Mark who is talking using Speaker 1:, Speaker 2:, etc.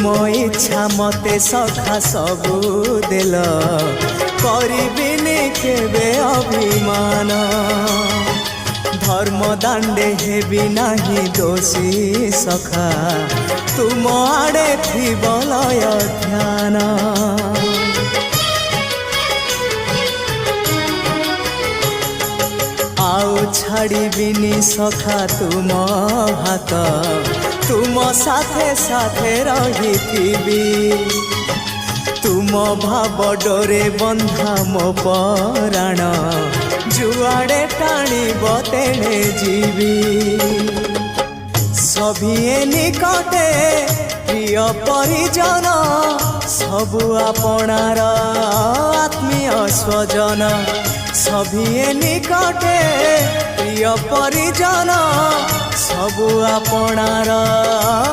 Speaker 1: तुम इच्छा मते सखा सबू देल करिबिनी केबे अभिमान धर्म दांडे हेबी नाही दोषी सखा तुम आड़े थी बलय ध्यान आउ छाड़िबिनी सखा तुम हाथ तुम साथे साथे रहिथिबी तुम भाव डोरे बंधा मो पराण जुआड़े टाणिब तेणे जीवी सभिए निकटे प्रिय परिजन सबु आपणार आत्मीय स्वजन सभिए निकटे प्रिय परिजन सबु आपणार